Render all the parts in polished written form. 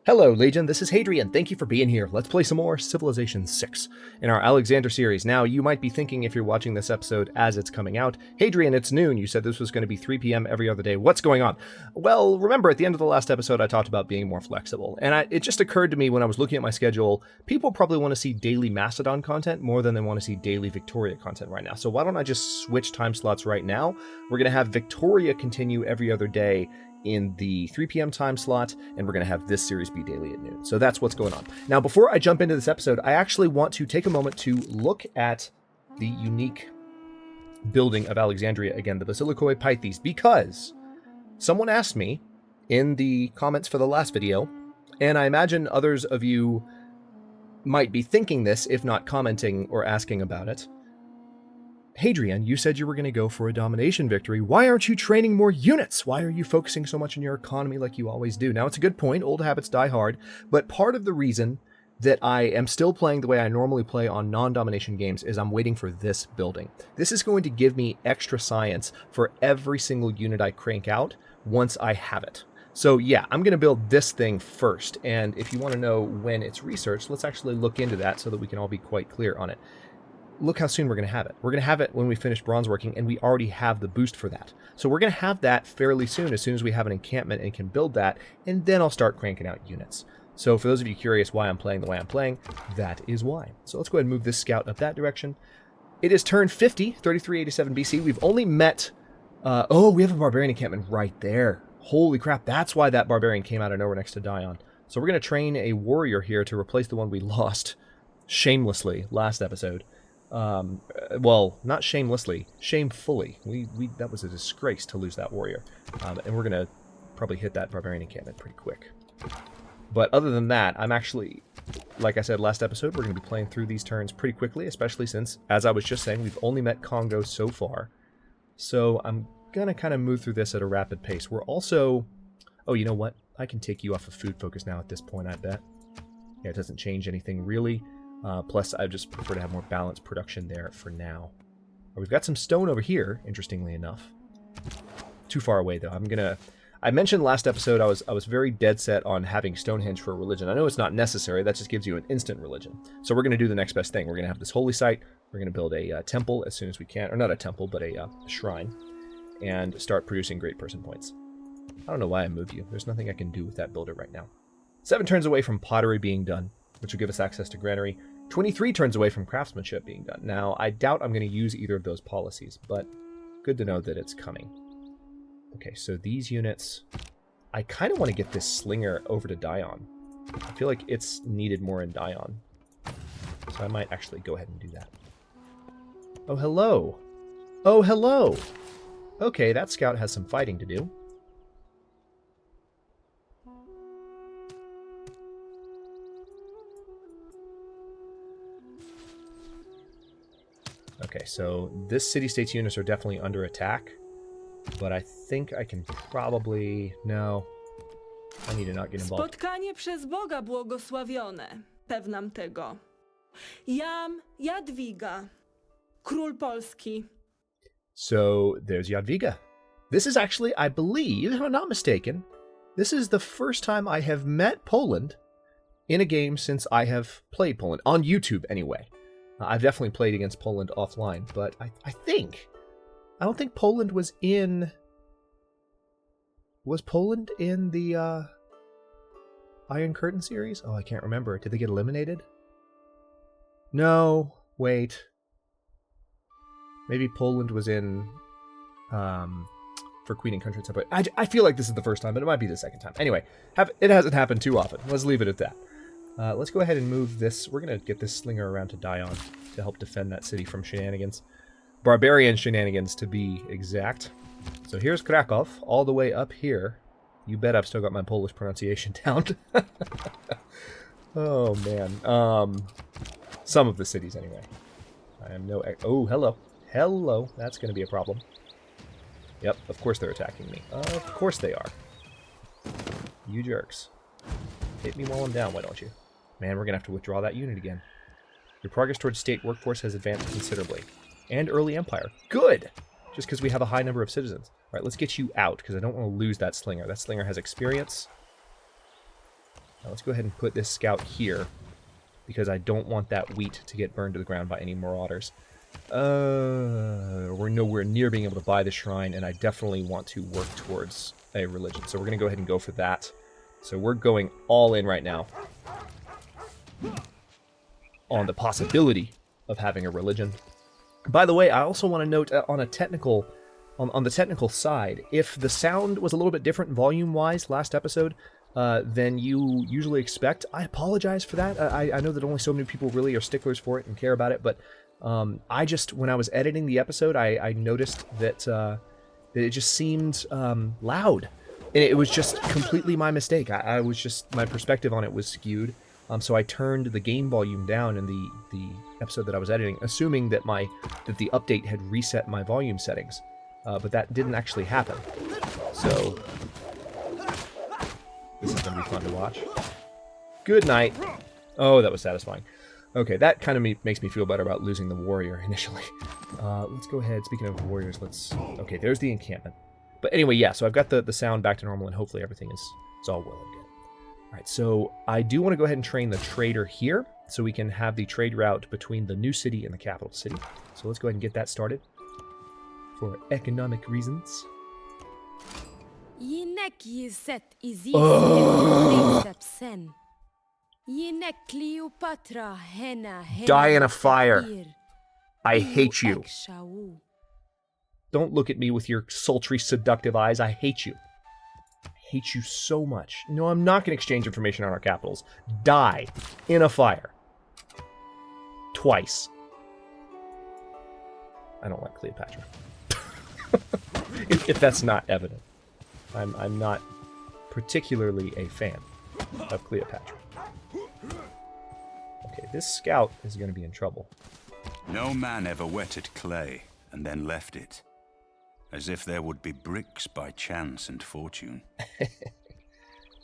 Hello, Legion. This is Hadrian. Thank you for being here. Let's play some more Civilization 6 in our Alexander series. Now, you might be thinking if you're watching this episode as it's coming out, Hadrian, it's noon. You said this was going to be 3 p.m. every other day. What's going on? Well, remember, at the end of the last episode, I talked about being more flexible. And it just occurred to me when I was looking at my schedule, people probably want to see daily Macedon content more than they want to see daily Victoria content right now. So why don't I just switch time slots right now? We're going to have Victoria continue every other day in the 3 p.m. time slot, and we're going to have this series be daily at noon. So that's what's going on. Now, before I jump into this episode, I actually want to take a moment to look at the unique building of Alexandria again, the Basilikoi Pythes, because someone asked me in the comments for the last video, and I imagine others of you might be thinking this, if not commenting or asking about it. Hadrian, you said you were going to go for a domination victory. Why aren't you training more units? Why are you focusing so much on your economy like you always do? Now, it's a good point. Old habits die hard. But part of the reason that I am still playing the way I normally play on non-domination games is I'm waiting for this building. This is going to give me extra science for every single unit I crank out once I have it. So yeah, I'm going to build this thing first. And if you want to know when it's researched, let's actually look into that so that we can all be quite clear on it. Look how soon we're going to have it. We're going to have it when we finish bronze working, and we already have the boost for that. So we're going to have that fairly soon as we have an encampment and can build that, and then I'll start cranking out units. So for those of you curious why I'm playing the way I'm playing, that is why. So let's go ahead and move this scout up that direction. It is turn 50, 3387 BC. We've only met... oh, we have a barbarian encampment right there. Holy crap, that's why that barbarian came out of nowhere next to Dion. So we're going to train a warrior here to replace the one we lost shamelessly last episode. Well, not shamelessly, shamefully. That was a disgrace to lose that warrior. And we're going to probably hit that barbarian encampment pretty quick. But other than that, I'm actually, like I said last episode, we're going to be playing through these turns pretty quickly, especially since, as I was just saying, we've only met Congo so far. So I'm going to kind of move through this at a rapid pace. We're also... Oh, you know what? I can take you off of food focus now at this point, I bet. Yeah, it doesn't change anything really. Plus, I just prefer to have more balanced production there for now. We've got some stone over here, interestingly enough. Too far away, though. I mentioned last episode I was very dead set on having Stonehenge for a religion. I know it's not necessary. That just gives you an instant religion. So we're going to do the next best thing. We're going to have this holy site. We're going to build a temple as soon as we can. Or not a temple, but a shrine. And start producing great person points. I don't know why I moved you. There's nothing I can do with that builder right now. 7 turns away from pottery being done, which will give us access to granary. 23 turns away from craftsmanship being done. Now, I doubt I'm going to use either of those policies, but good to know that it's coming. Okay, so these units... I kind of want to get this slinger over to Dion. I feel like it's needed more in Dion. So I might actually go ahead and do that. Oh, hello! Oh, hello! Okay, that scout has some fighting to do. Okay, so this city-state's units are definitely under attack, but I think I can probably... No, I need to not get involved. Spotkanie przez Boga błogosławione. Pewnam tego. Jadwiga, król Polski. So there's Jadwiga. This is actually, I believe, if I'm not mistaken, this is the first time I have met Poland in a game since I have played Poland, on YouTube anyway. I've definitely played against Poland offline, but I don't think Poland was in... Was Poland in the Iron Curtain series? Oh, I can't remember. Did they get eliminated? No, wait. Maybe Poland was in... for Queen and Country Separate. I feel like this is the first time, but it might be the second time. Anyway, it hasn't happened too often. Let's leave it at that. Let's go ahead and move this. We're going to get this slinger around to Dion to help defend that city from shenanigans. Barbarian shenanigans, to be exact. So here's Krakow, all the way up here. You bet I've still got my Polish pronunciation down. Oh, man. Some of the cities, anyway. I am no... Oh, hello. Hello. That's going to be a problem. Yep, of course they're attacking me. Of course they are. You jerks. Hit me while I'm down, why don't you? Man, we're going to have to withdraw that unit again. Your progress towards state workforce has advanced considerably. And early empire. Good! Just because we have a high number of citizens. Alright, let's get you out, because I don't want to lose that slinger. That slinger has experience. let's go ahead and put this scout here, because I don't want that wheat to get burned to the ground by any marauders. We're nowhere near being able to buy the shrine, and I definitely want to work towards a religion. So we're going to go ahead and go for that. So we're going all in right now on the possibility of having a religion. By the way, I also want to note on a technical, on the technical side, if the sound was a little bit different volume-wise last episode than you usually expect, I apologize for that. I know that only so many people really are sticklers for it and care about it, but I just, when I was editing the episode, I noticed that it just seemed loud. And it was just completely my mistake. I was just, my perspective on it was skewed. So I turned the game volume down in the episode that I was editing, assuming that the update had reset my volume settings. But that didn't actually happen. So this is going to be fun to watch. Good night. Oh, that was satisfying. Okay, that kind of makes me feel better about losing the warrior initially. Let's go ahead. Speaking of warriors, okay, there's the encampment. But anyway, yeah, so I've got the sound back to normal, and hopefully everything is all well and good. All right, so I do want to go ahead and train the trader here, so we can have the trade route between the new city and the capital city. So let's go ahead and get that started for economic reasons. Die in a fire. I hate you. Don't look at me with your sultry, seductive eyes. I hate you. I hate you so much. No, I'm not going to exchange information on our capitals. Die in a fire. Twice. I don't like Cleopatra. if that's not evident. I'm not particularly a fan of Cleopatra. Okay, this scout is going to be in trouble. No man ever wetted clay and then left it, as if there would be bricks by chance and fortune.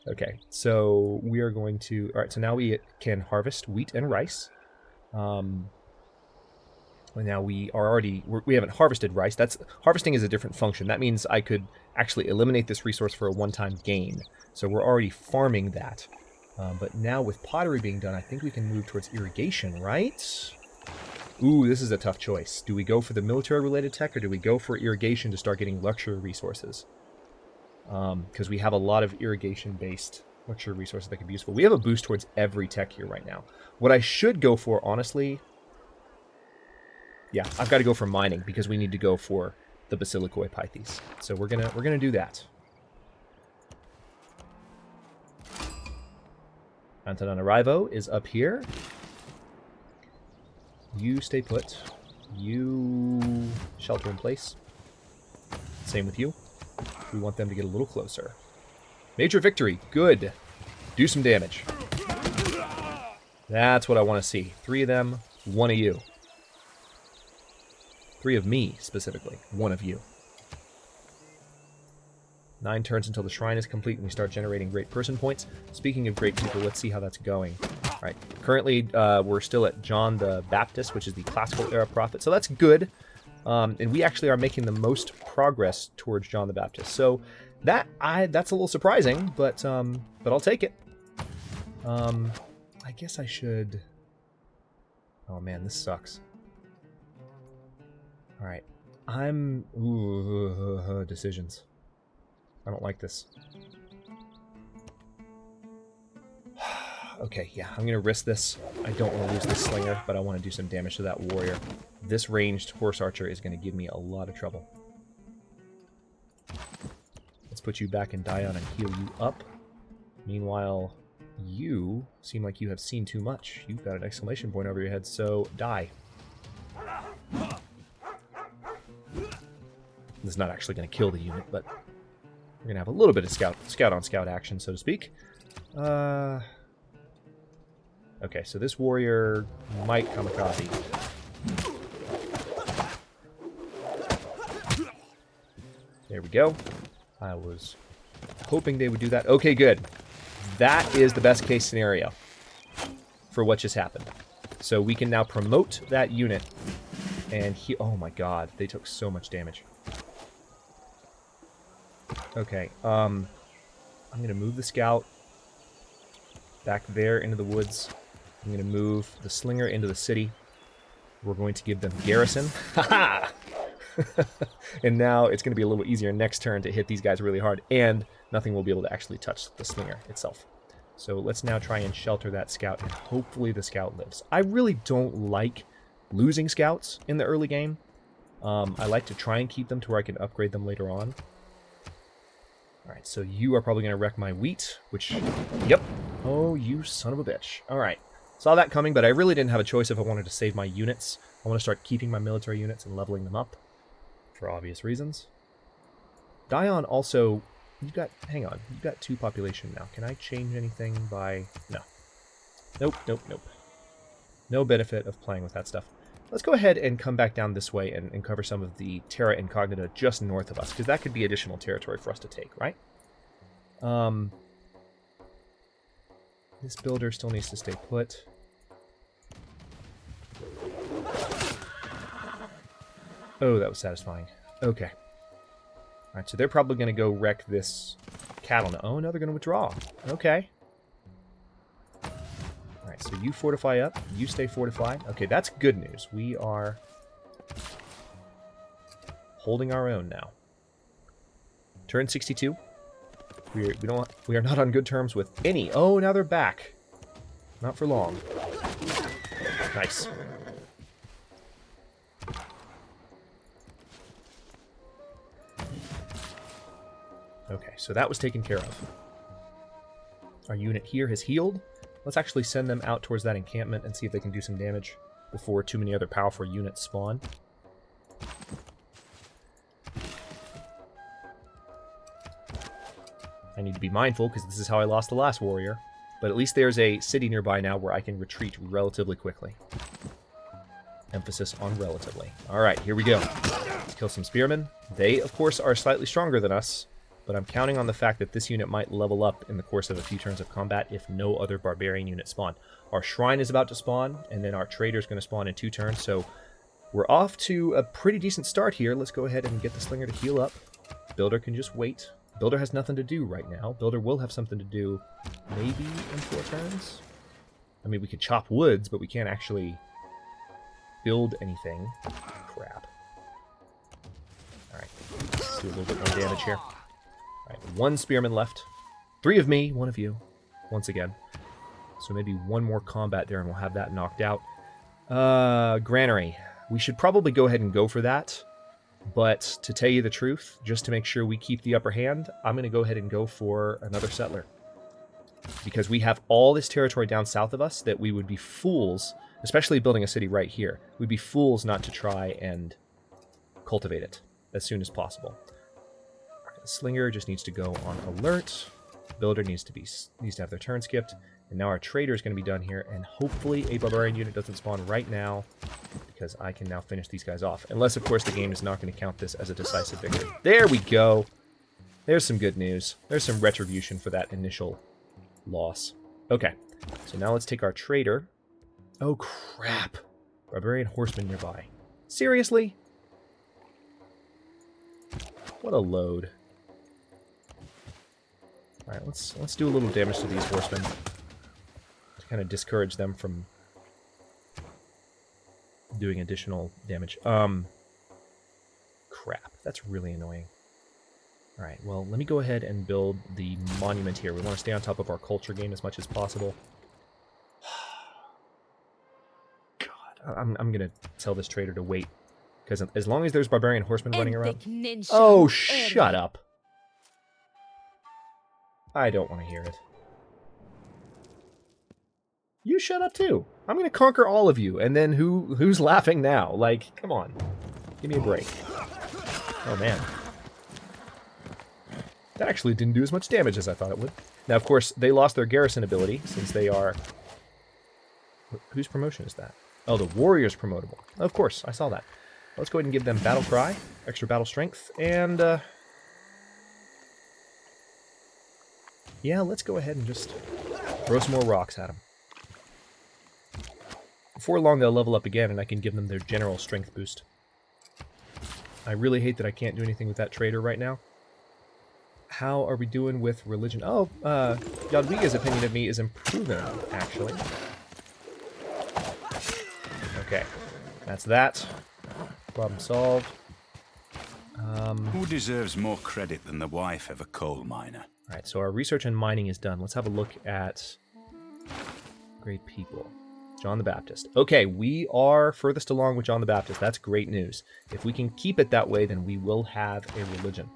Okay, so we are going to... Alright, so now we can harvest wheat and rice. Now we haven't harvested rice. Harvesting is a different function. That means I could actually eliminate this resource for a one-time gain. So we're already farming that. But now with pottery being done, I think we can move towards irrigation, right? Ooh, this is a tough choice. Do we go for the military-related tech, or do we go for irrigation to start getting luxury resources? Because we have a lot of irrigation-based luxury resources that could be useful. We have a boost towards every tech here right now. What I should go for, honestly... Yeah, I've got to go for mining, because we need to go for the Basilikoi Pythes. So we're gonna do that. Antananarivo is up here. You stay put. You shelter in place. Same with you. We want them to get a little closer. Major victory. Good. Do some damage. That's what I want to see. 3 of them, 1 of you. 3 of me, specifically. 1 of you. 9 turns until the shrine is complete and we start generating great person points. Speaking of great people, let's see how that's going. All right. Currently, we're still at John the Baptist, which is the classical era prophet. So that's good. And we actually are making the most progress towards John the Baptist. So that's a little surprising, but I'll take it. I guess I should... Oh man, this sucks. All right. Decisions. I don't like this. Okay, yeah, I'm going to risk this. I don't want to lose this slinger, but I want to do some damage to that warrior. This ranged horse archer is going to give me a lot of trouble. Let's put you back in Dion and heal you up. Meanwhile, you seem like you have seen too much. You've got an exclamation point over your head, so die. This is not actually going to kill the unit, but we're going to have a little bit of scout-on-scout action, so to speak. Okay, so this warrior might kamikaze. There we go. I was hoping they would do that. Okay, good. That is the best case scenario for what just happened. So we can now promote that unit, and oh my god, they took so much damage. Okay, I'm going to move the scout back there into the woods. I'm going to move the slinger into the city. We're going to give them garrison. Ha-ha! And now it's going to be a little easier next turn to hit these guys really hard, and nothing will be able to actually touch the slinger itself. So let's now try and shelter that scout, and hopefully the scout lives. I really don't like losing scouts in the early game. I like to try and keep them to where I can upgrade them later on. Alright, so you are probably going to wreck my wheat, which... Yep. Oh, you son of a bitch. Alright. Saw that coming, but I really didn't have a choice if I wanted to save my units. I want to start keeping my military units and leveling them up, for obvious reasons. Dion also... You've got... Hang on. You've got 2 population now. Can I change anything by... No. Nope, nope, nope. No benefit of playing with that stuff. Let's go ahead and come back down this way and cover some of the Terra Incognita just north of us, because that could be additional territory for us to take, right? This builder still needs to stay put. Oh, that was satisfying. Okay. Alright, so they're probably going to go wreck this cattle now. Oh, no, they're going to withdraw. Okay. Alright, so you fortify up. You stay fortified. Okay, that's good news. We are holding our own now. Turn 62. We are not on good terms with any. Oh, now they're back. Not for long. Nice. Okay, so that was taken care of. Our unit here has healed. Let's actually send them out towards that encampment and see if they can do some damage before too many other powerful units spawn. I need to be mindful because this is how I lost the last warrior. But at least there's a city nearby now where I can retreat relatively quickly. Emphasis on relatively. Alright, here we go. Let's kill some spearmen. They, of course, are slightly stronger than us, but I'm counting on the fact that this unit might level up in the course of a few turns of combat if no other barbarian units spawn. Our shrine is about to spawn, and then our trader is going to spawn in 2 turns, so we're off to a pretty decent start here. Let's go ahead and get the slinger to heal up. Builder can just wait. Builder has nothing to do right now. Builder will have something to do maybe in 4 turns. I mean, we could chop woods, but we can't actually build anything. Crap. Alright, let's do a little bit more damage here. Alright, 1 spearman left. 3 of me, 1 of you. Once again. So maybe 1 more combat there and we'll have that knocked out. Granary. We should probably go ahead and go for that. But to tell you the truth, just to make sure we keep the upper hand, I'm going to go ahead and go for another settler. Because we have all this territory down south of us that we would be fools, especially building a city right here, we'd be fools not to try and cultivate it as soon as possible. Slinger just needs to go on alert. Builder needs to have their turn skipped. And now our trader is going to be done here, and hopefully a barbarian unit doesn't spawn right now, because I can now finish these guys off. Unless, of course, the game is not going to count this as a decisive victory. There we go! There's some good news. There's some retribution for that initial loss. Okay, so now let's take our trader. Oh, crap! Barbarian horseman nearby. Seriously? What a load. Alright, let's do a little damage to these horsemen. To kind of discourage them from doing additional damage. Crap. That's really annoying. Alright, well, let me go ahead and build the monument here. We want to stay on top of our culture game as much as possible. God, I'm going to tell this trader to wait. Because as long as there's barbarian horsemen running around... Oh, shut up! I don't want to hear it. You shut up too. I'm going to conquer all of you, and then who's laughing now? Like, come on. Give me a break. Oh, man. That actually didn't do as much damage as I thought it would. Now, of course, they lost their garrison ability, since they are... Whose promotion is that? Oh, the warrior's promotable. Of course, I saw that. Let's go ahead and give them battle cry, extra battle strength, and... yeah, let's go ahead and just throw some more rocks at them. Before long, they'll level up again, and I can give them their general strength boost. I really hate that I can't do anything with that trader right now. how are we doing with religion? Oh, Jadwiga's opinion of me is improving, actually. Okay, that's that. Problem solved. Who deserves more credit than the wife of a coal miner? Alright, so our research and mining is done. Let's have a look at great people. John the Baptist. Okay, we are furthest along with John the Baptist. That's great news. If we can keep it that way, then we will have a religion.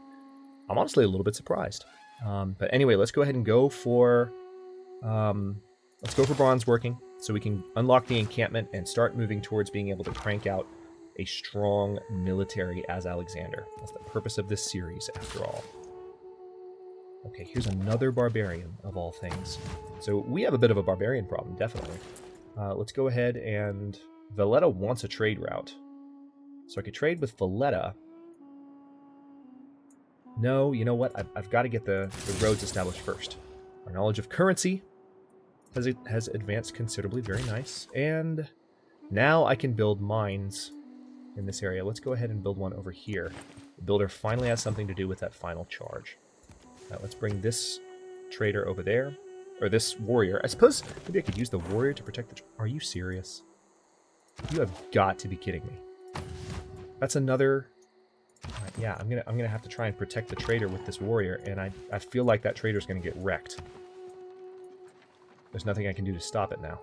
I'm honestly a little bit surprised. But anyway, let's go ahead and go for... let's go for bronze working, so we can unlock the encampment and start moving towards being able to crank out a strong military as Alexander. That's the purpose of this series, after all. Okay, here's another barbarian, of all things. So we have a bit of a barbarian problem, definitely. Let's go ahead and... Valletta wants a trade route. So I could trade with Valletta. No, you know what? I've got to get the roads established first. Our knowledge of currency has advanced considerably. Very nice. And now I can build mines in this area. Let's go ahead and build one over here. The builder finally has something to do with that final charge. Let's bring this trader over there. Or this warrior. I suppose maybe I could use the warrior to protect the... Are you serious? You have got to be kidding me. That's another... yeah, I'm gonna have to try and protect the trader with this warrior, and I feel like that trader's gonna get wrecked. There's nothing I can do to stop it now.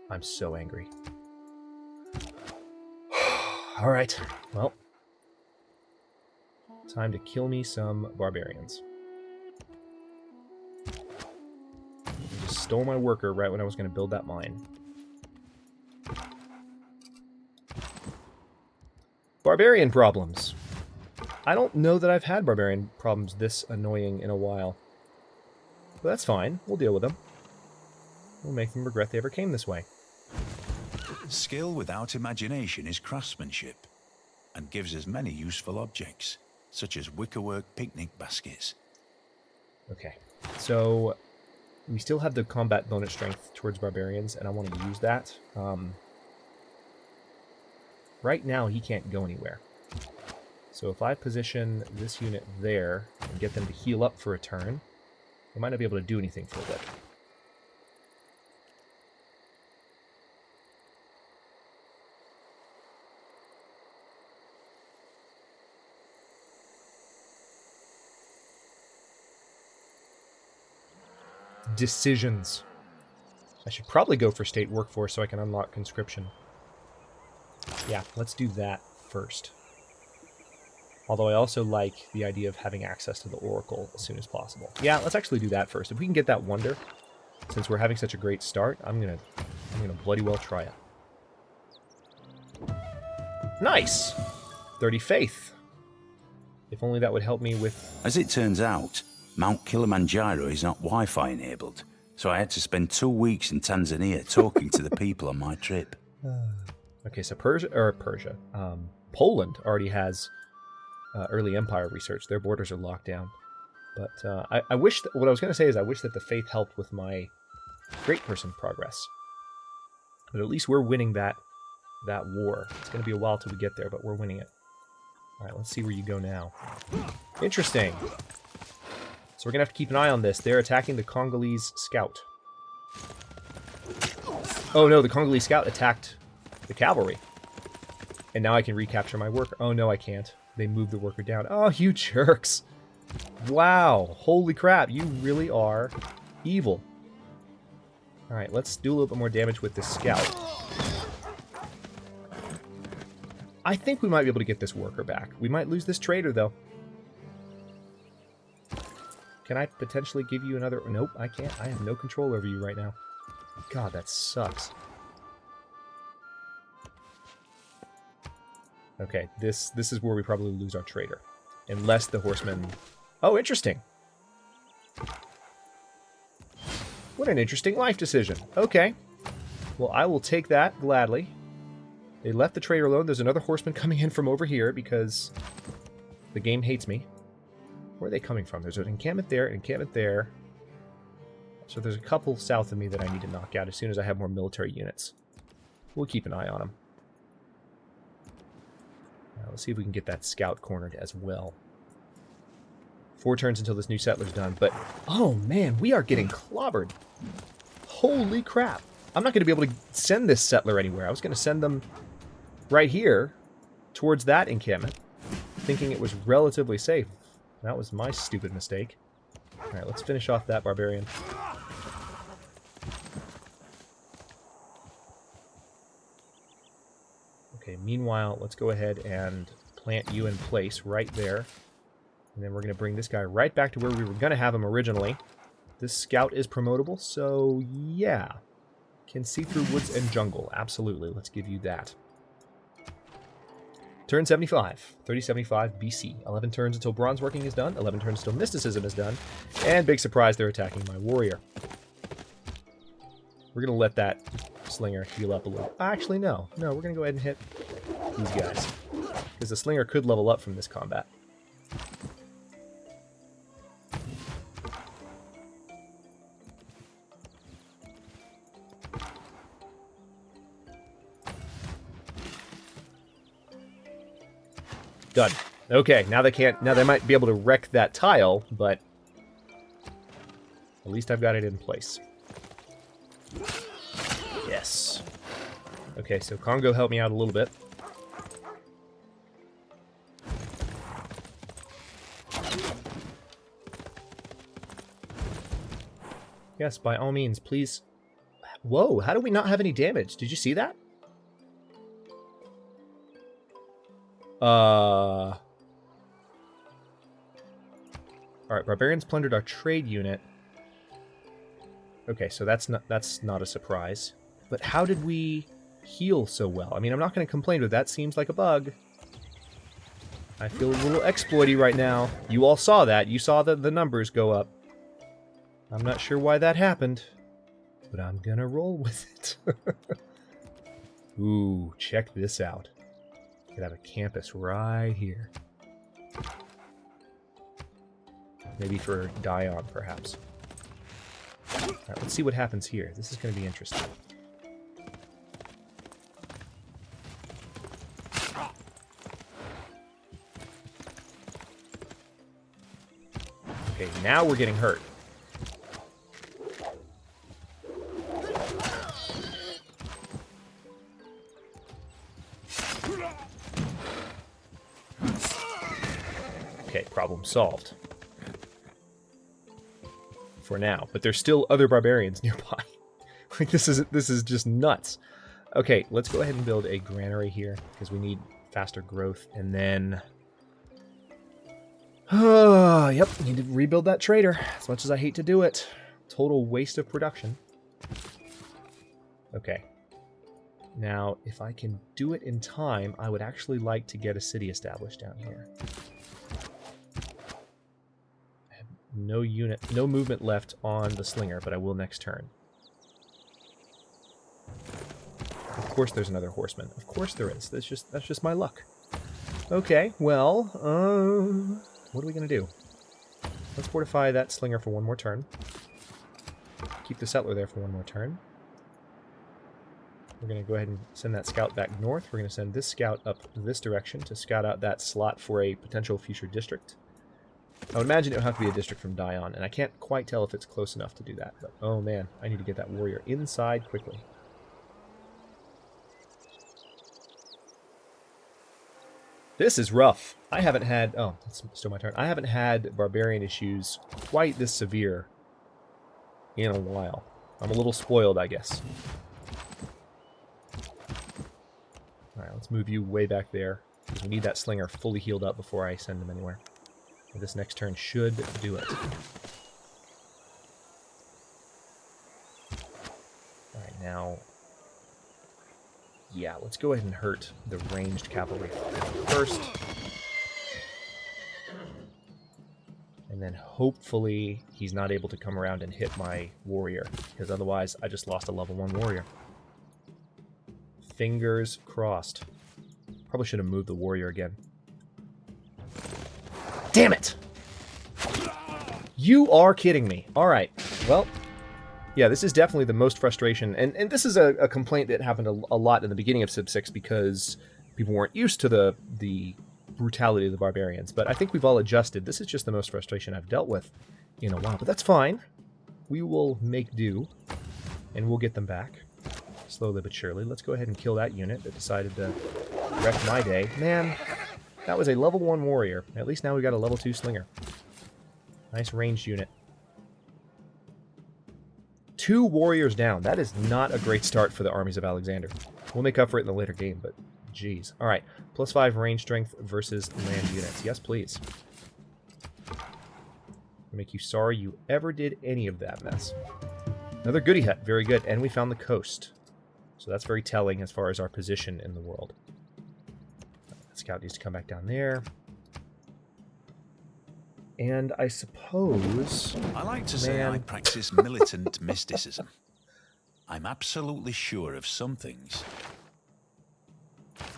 I'm so angry. Alright, well. Time to kill me some barbarians. I just stole my worker right when I was going to build that mine. Barbarian problems. I don't know that I've had barbarian problems this annoying in a while. But that's fine. We'll deal with them. We'll make them regret they ever came this way. Skill without imagination is craftsmanship, and gives us many useful objects, such as wickerwork picnic baskets. Okay, so we still have the combat bonus strength towards barbarians, and I want to use that. Right now, he can't go anywhere. So if I position this unit there and get them to heal up for a turn, they might not be able to do anything for a bit. Decisions. I should probably go for state workforce so I can unlock conscription. Yeah, let's do that first. Although I also like the idea of having access to the Oracle as soon as possible. Yeah, let's actually do that first. If we can get that wonder, since we're having such a great start, I'm gonna bloody well try it. Nice! 30 faith. If only that would help me with... As it turns out, Mount Kilimanjaro is not Wi-Fi enabled, so I had to spend 2 weeks in Tanzania talking to the people on my trip. Okay, so Poland already has early empire research. Their borders are locked down. But I wish that, what I was going to say is I wish that the faith helped with my great person progress. But at least we're winning that war. It's going to be a while till we get there, but we're winning it. All right, let's see where you go now. Interesting. So we're going to have to keep an eye on this. They're attacking the Congolese scout. Oh no, the Congolese scout attacked the cavalry. And now I can recapture my worker. Oh no, I can't. They moved the worker down. Oh, you jerks. Wow. Holy crap. You really are evil. Alright, let's do a little bit more damage with this scout. I think we might be able to get this worker back. We might lose this trader, though. Can I potentially give you another... Nope, I can't. I have no control over you right now. God, that sucks. Okay, this is where we probably lose our trader. Unless the horsemen... Oh, interesting. What an interesting life decision. Okay. Well, I will take that gladly. They left the trader alone. There's another horseman coming in from over here because the game hates me. Where are they coming from? There's an encampment there, an encampment there. So there's a couple south of me that I need to knock out as soon as I have more military units. We'll keep an eye on them. Let's see if we can get that scout cornered as well. 4 turns until this new settler's done, but... Oh, man, we are getting clobbered. Holy crap. I'm not going to be able to send this settler anywhere. I was going to send them right here towards that encampment, thinking it was relatively safe. That was my stupid mistake. Alright, let's finish off that barbarian. Okay, meanwhile, let's go ahead and plant you in place right there. And then we're going to bring this guy right back to where we were going to have him originally. This scout is promotable, so yeah. Can see through woods and jungle. Absolutely, let's give you that. Turn 75, 3075 BC. 11 turns until bronze working is done. 11 turns until mysticism is done. And big surprise, they're attacking my warrior. We're going to let that slinger heal up a little. Actually, no. No, we're going to go ahead and hit these guys. Because the slinger could level up from this combat. Done. Okay, now they can't. Now they might be able to wreck that tile, but at least I've got it in place. Yes. Okay, so Congo helped me out a little bit. Yes, by all means, please. Whoa, how do we not have any damage? Did you see that? Alright, barbarians plundered our trade unit. Okay, so that's not a surprise. But how did we heal so well? I mean, I'm not going to complain, but that seems like a bug. I feel a little exploity right now. You all saw that. You saw the numbers go up. I'm not sure why that happened, but I'm gonna roll with it. Ooh, check this out. Could have a campus right here. Maybe for Dion, perhaps. Alright, let's see what happens here. This is going to be interesting. Okay, now we're getting hurt. Okay, problem solved. For now, but there's still other barbarians nearby. Like this is just nuts. Okay, let's go ahead and build a granary here because we need faster growth, and then yep, need to rebuild that trader. As much as I hate to do it, total waste of production. Okay. Now, if I can do it in time, I would actually like to get a city established down here. No movement left on the slinger, but I will next turn. Of course there's another horseman. Of course there is. That's just my luck. Okay, well, what are we going to do? Let's fortify that slinger for one more turn. Keep the settler there for one more turn. We're going to go ahead and send that scout back north. We're going to send this scout up this direction to scout out that slot for a potential future district. I would imagine it would have to be a district from Dion, and I can't quite tell if it's close enough to do that. But, oh man, I need to get that warrior inside quickly. This is rough. I haven't had... Oh, it's still my turn. I haven't had barbarian issues quite this severe in a while. I'm a little spoiled, I guess. Alright, let's move you way back there, because we need that slinger fully healed up before I send him anywhere. This next turn should do it. Alright, now... Yeah, let's go ahead and hurt the ranged cavalry first. And then hopefully he's not able to come around and hit my warrior, because otherwise I just lost a level 1 warrior. Fingers crossed. Probably should have moved the warrior again. Damn it! You are kidding me. Alright, well, yeah, this is definitely the most frustration, and this is a complaint that happened a lot in the beginning of Civ 6 because people weren't used to the brutality of the barbarians. But I think we've all adjusted. This is just the most frustration I've dealt with in a while. But that's fine. We will make do, and we'll get them back. Slowly but surely. Let's go ahead and kill that unit that decided to wreck my day. Man, that was a level 1 warrior. At least now we got a level 2 slinger. Nice ranged unit. 2 warriors down. That is not a great start for the armies of Alexander. We'll make up for it in the later game, but geez. Alright, +5 range strength versus land units. Yes, please. Make you sorry you ever did any of that mess. Another goody hut. Very good. And we found the coast. So that's very telling as far as our position in the world. The scout needs to come back down there. And I suppose... I like to say I practice militant mysticism. I'm absolutely sure of some things.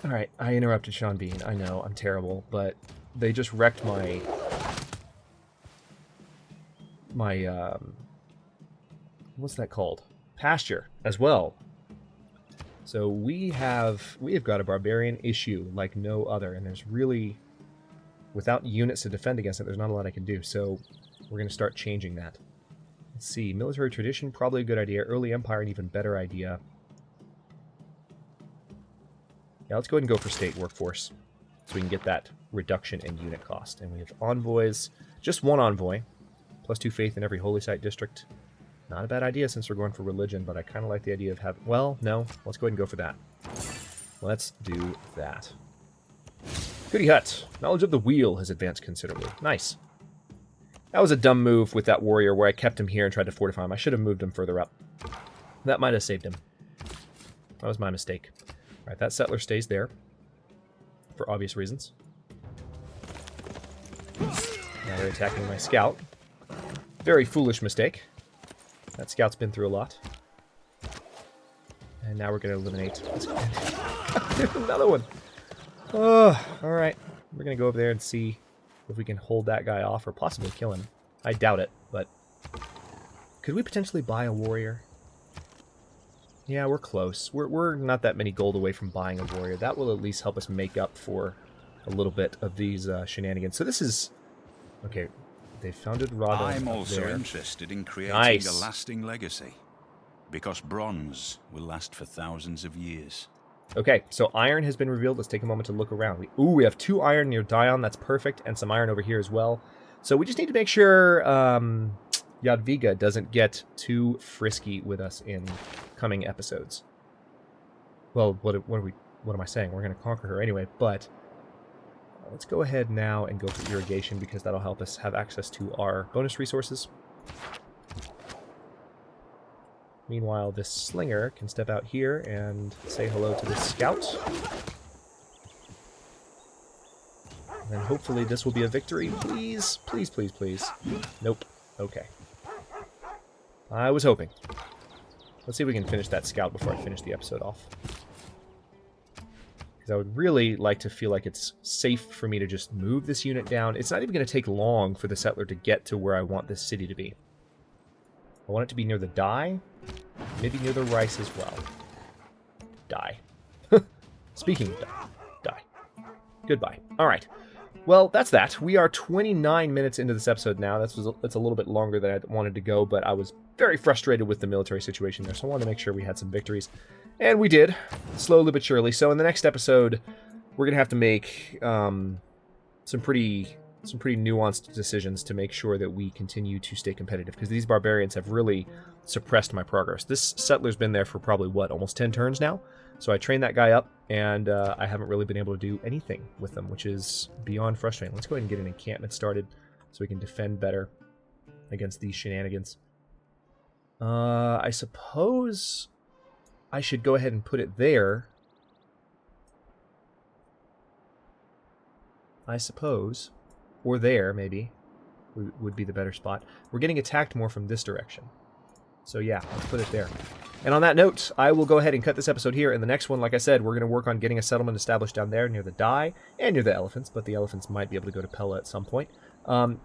Alright, I interrupted Sean Bean. I know, I'm terrible, but they just wrecked my what's that called? Pasture as well. So we have got a barbarian issue like no other, and there's really, without units to defend against it, there's not a lot I can do. So we're going to start changing that. Let's see, military tradition, probably a good idea. Early empire, an even better idea. Yeah, let's go ahead and go for state workforce, so we can get that reduction in unit cost. And we have envoys, just 1 envoy, +2 faith in every holy site district. Not a bad idea since we're going for religion, but I kind of like the idea of having... Well, no. Let's go ahead and go for that. Let's do that. Goody hut. Knowledge of the wheel has advanced considerably. Nice. That was a dumb move with that warrior where I kept him here and tried to fortify him. I should have moved him further up. That might have saved him. That was my mistake. Alright, that settler stays there. For obvious reasons. Now they're attacking my scout. Very foolish mistake. That scout's been through a lot. And now we're going to eliminate... Another one! Oh, alright. We're going to go over there and see if we can hold that guy off or possibly kill him. I doubt it, but... Could we potentially buy a warrior? Yeah, we're close. We're not that many gold away from buying a warrior. That will at least help us make up for a little bit of these shenanigans. So this is... Okay, they founded Rada. I'm also interested in creating a lasting legacy, because bronze will last for thousands of years. Okay, so iron has been revealed. Let's take a moment to look around. We have 2 iron near Dion. That's perfect, and some iron over here as well. So we just need to make sure Jadwiga doesn't get too frisky with us in coming episodes. Well, what am I saying? We're going to conquer her anyway, but let's go ahead now and go for irrigation because that'll help us have access to our bonus resources. Meanwhile, this slinger can step out here and say hello to this scout. And then hopefully this will be a victory. Please, please, please, please. Nope. Okay. I was hoping. Let's see if we can finish that scout before I finish the episode off. Because I would really like to feel like it's safe for me to just move this unit down. It's not even going to take long for the settler to get to where I want this city to be. I want it to be near the dye, maybe near the rice as well. Die. Speaking of die. Goodbye. All right. Well, that's that. We are 29 minutes into this episode now. That's a little bit longer than I wanted to go, but I was very frustrated with the military situation there, so I wanted to make sure we had some victories. And we did, slowly but surely. So in the next episode, we're going to have to make some pretty nuanced decisions to make sure that we continue to stay competitive, because these barbarians have really suppressed my progress. This settler's been there for probably, what, almost 10 turns now? So I trained that guy up, and I haven't really been able to do anything with them, which is beyond frustrating. Let's go ahead and get an encampment started so we can defend better against these shenanigans. I suppose I should go ahead and put it there. I suppose. Or there, maybe, would be the better spot. We're getting attacked more from this direction. So yeah, let's put it there. And on that note, I will go ahead and cut this episode here. In the next one, like I said, we're going to work on getting a settlement established down there near the dye and near the elephants, but the elephants might be able to go to Pella at some point.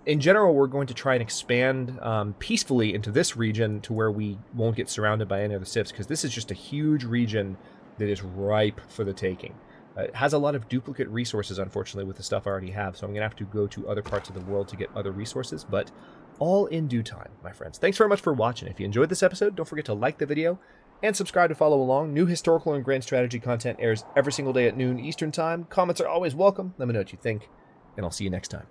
In general, we're going to try and expand peacefully into this region to where we won't get surrounded by any other cips, because this is just a huge region that is ripe for the taking. It has a lot of duplicate resources, unfortunately, with the stuff I already have, so I'm going to have to go to other parts of the world to get other resources, but all in due time, my friends. Thanks very much for watching. If you enjoyed this episode, don't forget to like the video and subscribe to follow along. New historical and grand strategy content airs every single day at noon Eastern Time. Comments are always welcome. Let me know what you think, and I'll see you next time.